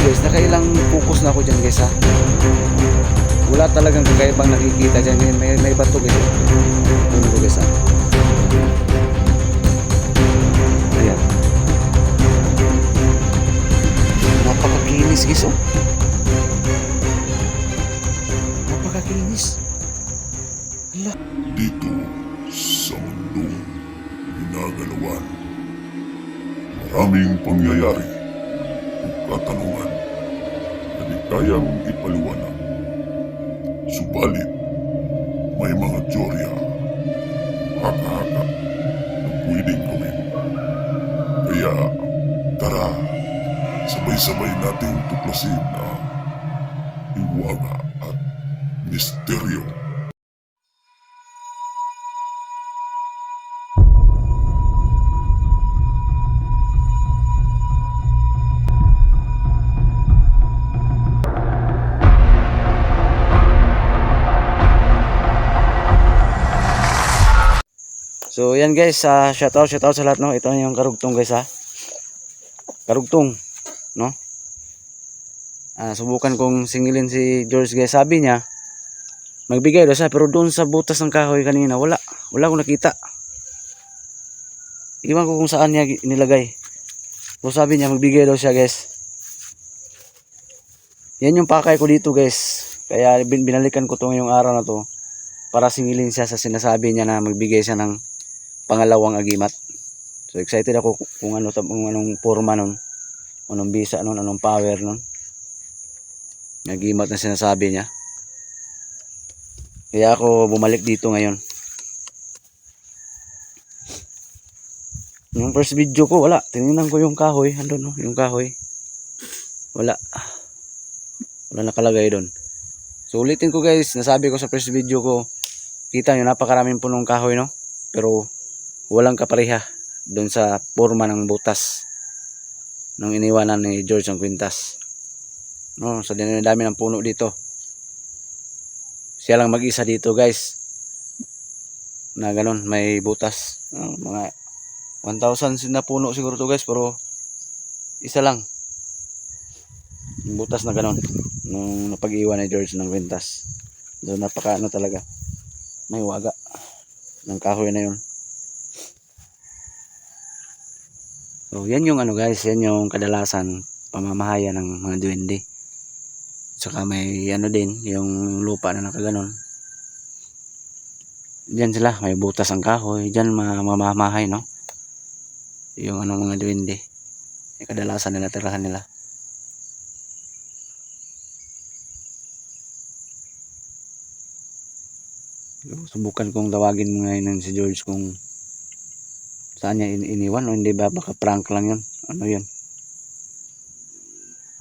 guys, nakailang focus na ako dyan guys ha. Wala talagang kakaibang nakikita dyan. May bato guys. Puno guys ha. Ayan. Napakakinis guys oh. Napakakinis. Hala. Dito sa mundong ginagalawan, maraming pangyayari o katanungan na di kayang ipaliwanag. Subalit, may mga teorya, haka-haka na pwedeng gawin. Kaya, tara, sabay-sabay nating tuklasin ang hiwaga at misteryo. So yan guys, shout out sa lahat no. Ito yung karugtong guys ha. Karugtong, no? Subukan kong singilin si George guys. Sabi niya, magbigay daw siya, pero doon sa butas ng kahoy kanina, wala akong nakita. Iwan ko kung saan niya nilagay. So sabi niya, magbigay daw siya guys. Yan yung pakay ko dito guys. Kaya binalikan ko to ngayong araw na to para singilin siya sa sinasabi niya na magbigay siya ng pangalawang agimat. So excited ako kung anong forma nun, anong bisa nun, anong power nun, agimat na sinasabi niya. Kaya ako bumalik dito ngayon. Yung first video ko wala, tinignan ko yung kahoy, andun no, yung kahoy wala nakalagay doon. So ulitin ko guys, nasabi ko sa first video ko, kita nyo napakaraming punong kahoy no, pero walang kapareha doon sa forma ng butas nung iniwanan ni George ang kwintas. No, sa dami ng puno dito. Siya lang mag-isa dito guys. Na ganun, may butas. Mga 1,000 na puno siguro to guys, pero isa lang. Yung butas na ganun nung napag-iwan ni George ng kwintas. Doon napaka talaga. May waga ng kahoy na yun. So yan yung guys, yan yung kadalasan pamamahaya ng mga duwende. Saka may din, yung lupa na nakaganon. Diyan sila, may butas ang kahoy, diyan mamamahay no. Yung mga duwende. Yung kadalasan nila, tirahan nila. Subukan kong tawagin ngayon si George kung saan niya iniwan o hindi ba baka prank lang yun. Ano yun?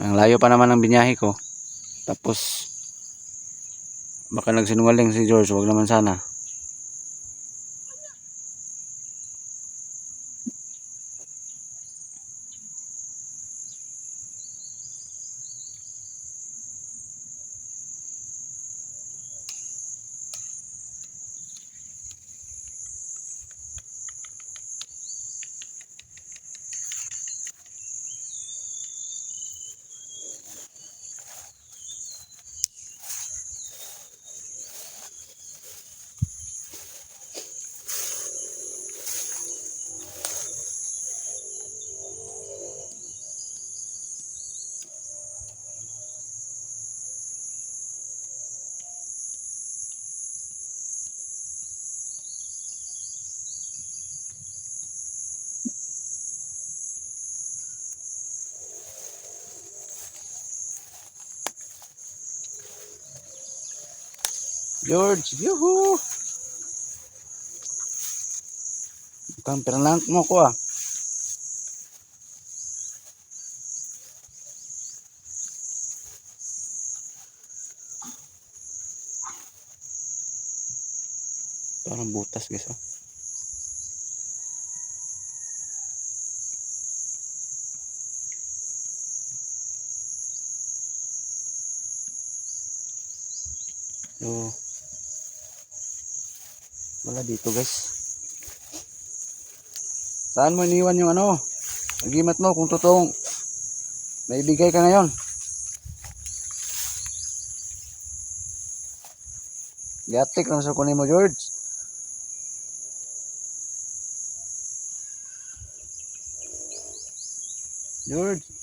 Ang layo pa naman ng binyahe ko. Tapos baka nagsinungaling si George, wag naman sana. George, yuhu! Mukhang prank mo ko ah. Parang butas guys oh. So, wala dito guys. Saan mo iniwan yung agimat mo kung totoong naibigay ka ngayon? Gatik lang sa kunin mo, George. George.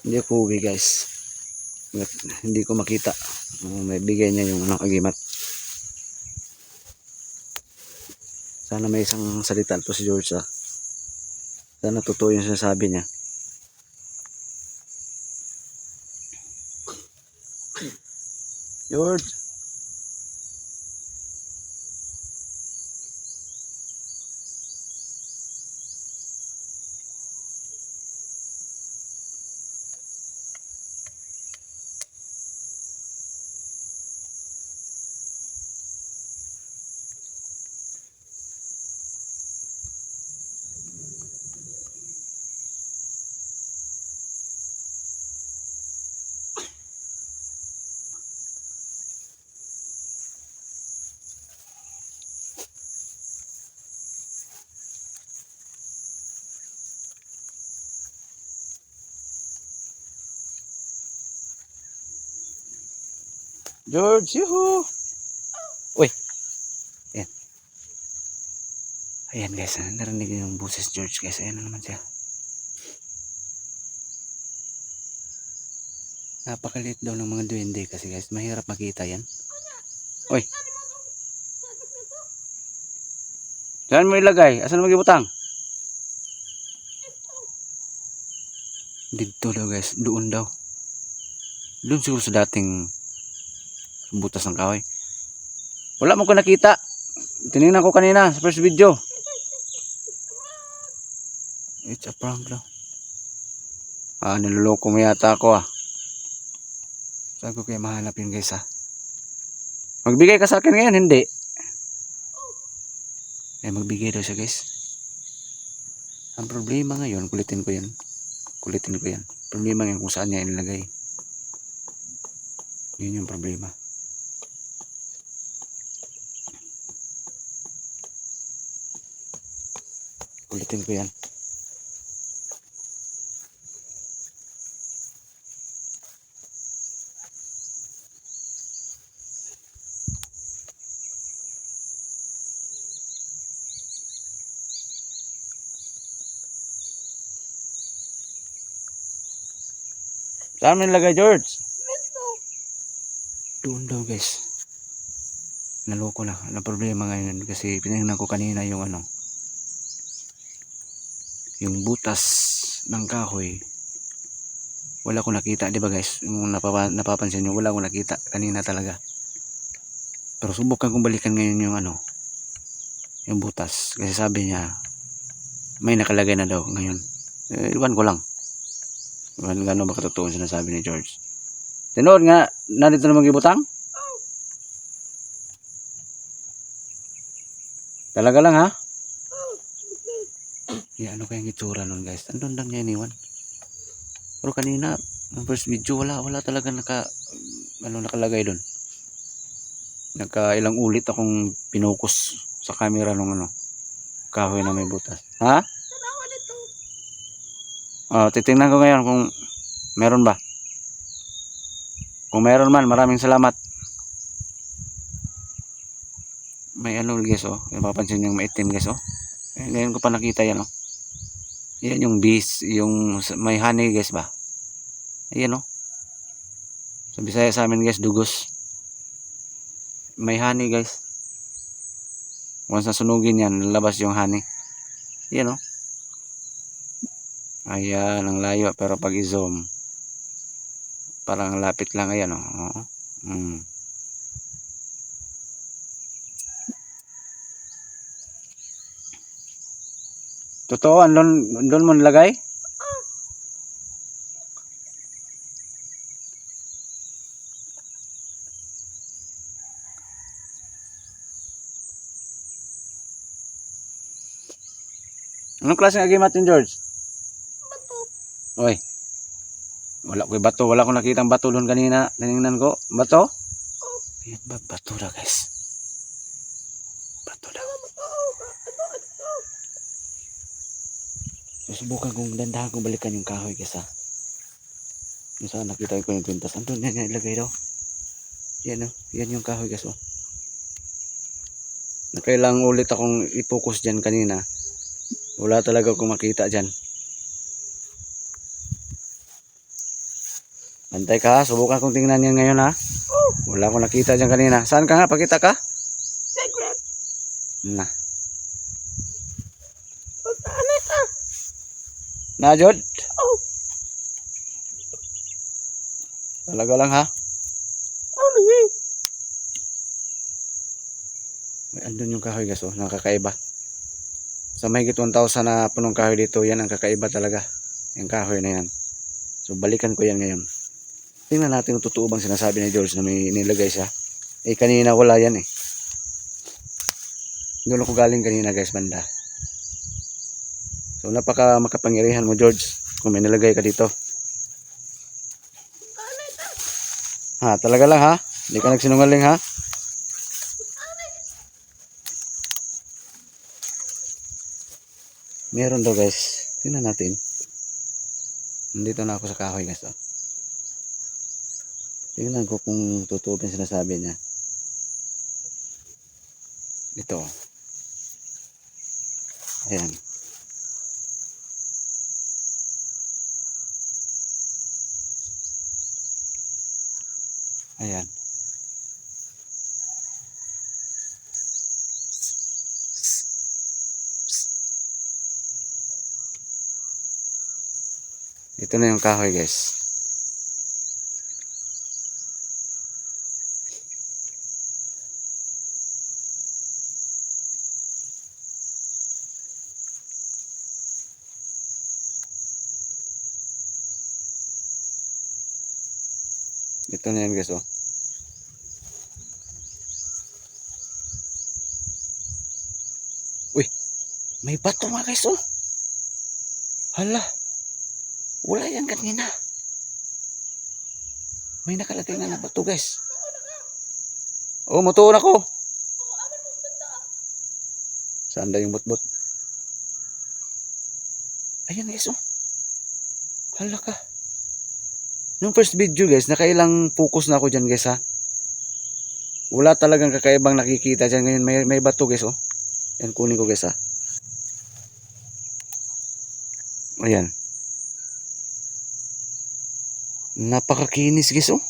Hindi ako uwi guys. Hindi ko makita. May bigay niya yung agimat. Sana may isang salita to si George ah. Sana totoo yung sinasabi niya. George. George, yuhu. Uy. Ayan. Ayan guys, narinig yung boses George guys. Ayan na naman siya. Napakaliit daw ng mga duwende kasi guys. Mahirap makita yan. Uy. Saan mo ilagay? Asan mo gibutang? Dito daw guys. Doon daw. Doon siguro sa dating butas ng kahoy. Wala mo ko nakita. Tinignan ko kanina sa first video. It's a prank daw. Niloloko mo yata ako ah. Saan ko kaya mahanap yun guys ah. Magbigay ka sa akin ngayon, hindi. Magbigay daw siya guys. Ang problema ngayon, kulitin ko yan. Problema ngayon kung saan niya inilagay. Yun yung problema. Kulitin ko yan. Saan mo nilagay, George? Doon daw guys. Naloko na. Ang problema ngayon kasi pinagnan ko kanina yung yung butas ng kahoy. Wala ko nakita, di ba guys? Yung napapansin nyo, wala ko nakita kanina talaga. Pero subukan kong balikan ngayon yung yung butas. Kasi sabi niya, may nakalagay na daw ngayon. Iwan ko lang. Gano'n ba katotoo sinasabi ni George? Tinood nga, narito na magibutang? Talaga lang ha? Ano kayang itsura nun guys? Andun lang niya iniwan. Pero kanina, yung first video, wala talaga nakalagay dun. Ilang ulit akong pinukus sa camera nung kahoy na may butas. Ha? Titingnan ko ngayon kung meron ba. Kung meron man, maraming salamat. May guys napapansin niyong maitim guys ngayon ko pa nakita yan yan yung bees, yung may honey guys ba. Ayan sa Bisaya sa amin guys, dugos. May honey guys. Once na sunugin yan, lalabas yung honey. Ayan ayan, ang layo pero pag i-zoom parang lapit lang. Ayan Totoo, andun mo nilagay? Anong klaseng agimat yun, George? Oy, wala ko bato. Wala ko nakitang bato doon kanina. Tinignan ko. Bato? Ayan ba? Bato na, guys. Bato daw. Susubukan kong dandahan kong balikan yung kahoy, guys, ha. Kung saan nakita ko yung kwintas. Andun yan, ilagay daw. Yan, oh. Yan yung kahoy, guys, oh. Nakailang ulit akong i-focus dyan kanina. Wala talaga akong makita dyan. Bantay ka ha. Subukan kong tingnan yan ngayon ha. Wala akong nakita dyan kanina. Saan ka nga? Pakita ka? Na. Na, Jod? Talaga lang ha. May andun yung kahoy guys oh. Nakakaiba. Sa mahigit 1,000 na punong kahoy dito. Yan ang kakaiba talaga. Yung kahoy na yan. So balikan ko yan ngayon. Tingnan natin kung totoo bang sinasabi ni George na may nilagay siya. Eh kanina wala yan eh. Doon ako galing kanina guys banda. So napaka makapangyarihan mo George kung may nilagay ka dito. Ha, talaga lang ha? Hindi ka nagsinungaling ha? Meron daw guys. Tingnan natin. Nandito na ako sa kahoy guys oh. Tingnan ko kung totoo yung sinasabi niya. Ito. Ayan. Ayan. Ito na yung kahoy guys. Ito na yan guys oh. Uy, may bato mga guys oh. Hala. Wala yan kanina. May nakalagay nga na bato guys. Oh, mutuon ako. Saan daw yung butbut? Ayan guys oh. Hala ka. Nung first video guys, nakailang focus na ako dyan guys ha. Wala talagang kakaibang nakikita dyan. Ngayon may bato guys oh. Yan kunin ko guys ha. Ayan. Napakakinis guys oh.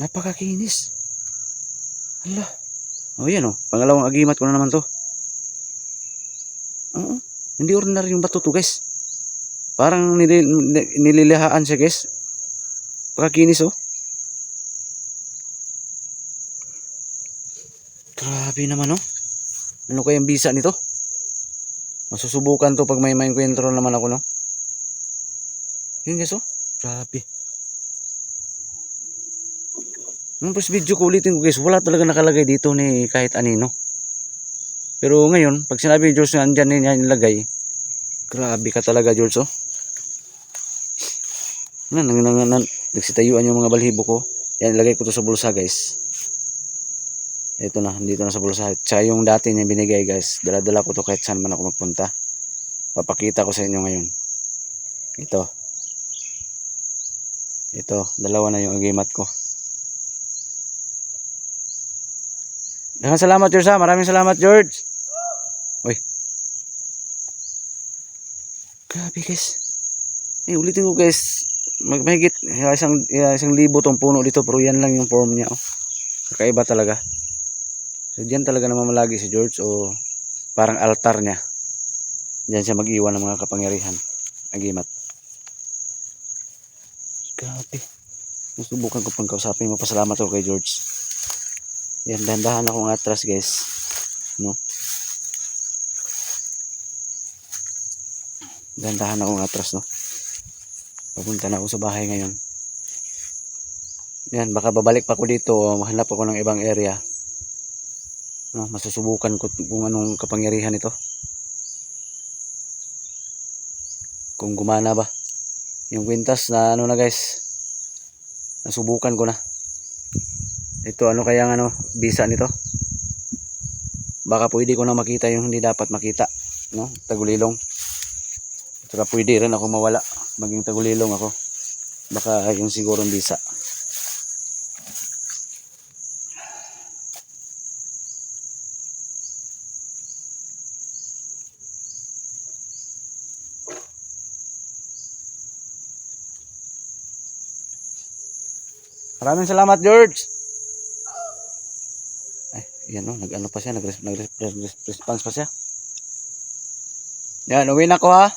Napakakinis. Hala. Oh yan oh. Pangalawang agimat ko na naman to. Oo. Hindi ordinary yung bato to guys. Parang nililihaan siya guys. Pakakinis oh. Grabe naman oh. Ano kayang bisa nito? Masusubukan to pag may encuentro naman ako no. Yun guys oh. Grabe. Nung first video ko ulitin ko guys. Wala talaga nakalagay dito ni kahit anino. Pero ngayon pag sinabi ni George na andyan niya nilagay. Grabe ka talaga George oh. Nagsitayuan yung mga balhibo ko. Yan, ilagay ko to sa bulsa guys. Ito na, dito na sa bulsa. Tsaka yung dati niya binigay guys. Dala-dala ko to kahit saan man ako magpunta. Papakita ko sa inyo ngayon. Ito. Ito, dalawa na yung agimat ko. Daghang salamat George ha. Maraming salamat George. Uy. Grabe guys. Ulitin ko guys. Magmahigit isang libo tong puno dito pero yan lang yung form niya oh. Kakaiba talaga. So diyan talaga namamalagi si George o parang altar niya. Diyan siya mag-iwan ng mga kapangyarihan. Agimat. Grabe. Susubukan ko pang kausapin. Mapasalamat ako kay George. Yan, dahan-dahan akong atras guys. No? Dahan-dahan akong atras no. Papunta na ako sa bahay ngayon. Yan, baka babalik pa ako dito o mahanap ako ng ibang area. No, masusubukan ko kung anong kapangyarihan nito. Kung gumana ba. Yung kwintas na ano na guys. Nasubukan ko na. Ito ano kaya ano bisa nito? Baka pwede ko na makita yung hindi dapat makita, no? Tagulilong. Saka pwede rin ako mawala, maging tagulilong ako. Baka yung sigurong bisa. Maraming salamat, George. Ay, yan o, nag-ano pa siya, nag-response pa siya. Yan, uwi na ko ha.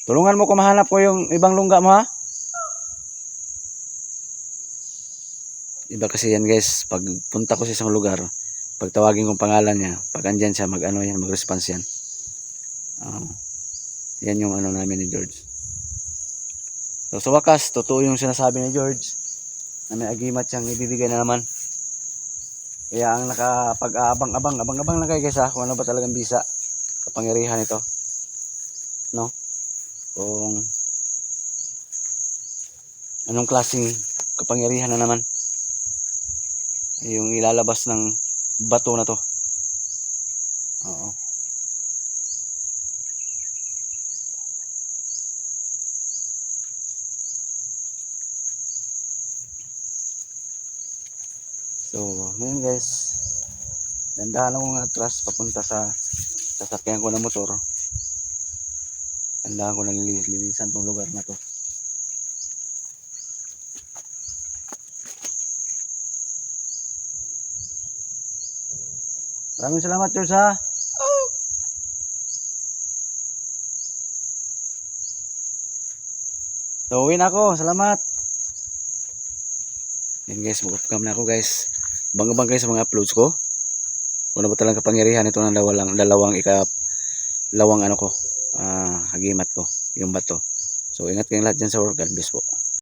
Tulungan mo ko mahanap ko yung ibang lungga mo ha. Iba kasi yan guys, pag punta ko sa isang lugar, pag tawagin kong pangalan niya, pag andyan siya, mag-ano yan, mag-response yan. Yan yung ano namin ni George. So sa wakas, totoo yung sinasabi ni George na may agimat siyang ibibigay na naman. Kaya ang nakapag-abang-abang lang kayo guys ha, kung ano ba talagang bisa, kapangyarihan ito. No? Kung anong klaseng kapangyarihan na naman yung ilalabas ng bato na to. Oo. So, ngayon guys, dandahan ako nga atras papunta sa sasakyan ko na motor. Dandahan ko na lilisan tong lugar na to. Maraming salamat George ha. So, uwi na ako. Salamat. Yan guys, mag-upcam na ako guys. Bang-bang guys sa mga uploads ko. Kung ano ba talagang kapangyarihan ito ng dalawang ano ko, hagimat ko, yung bato. So, ingat kayong lahat dyan sa work. God bless po.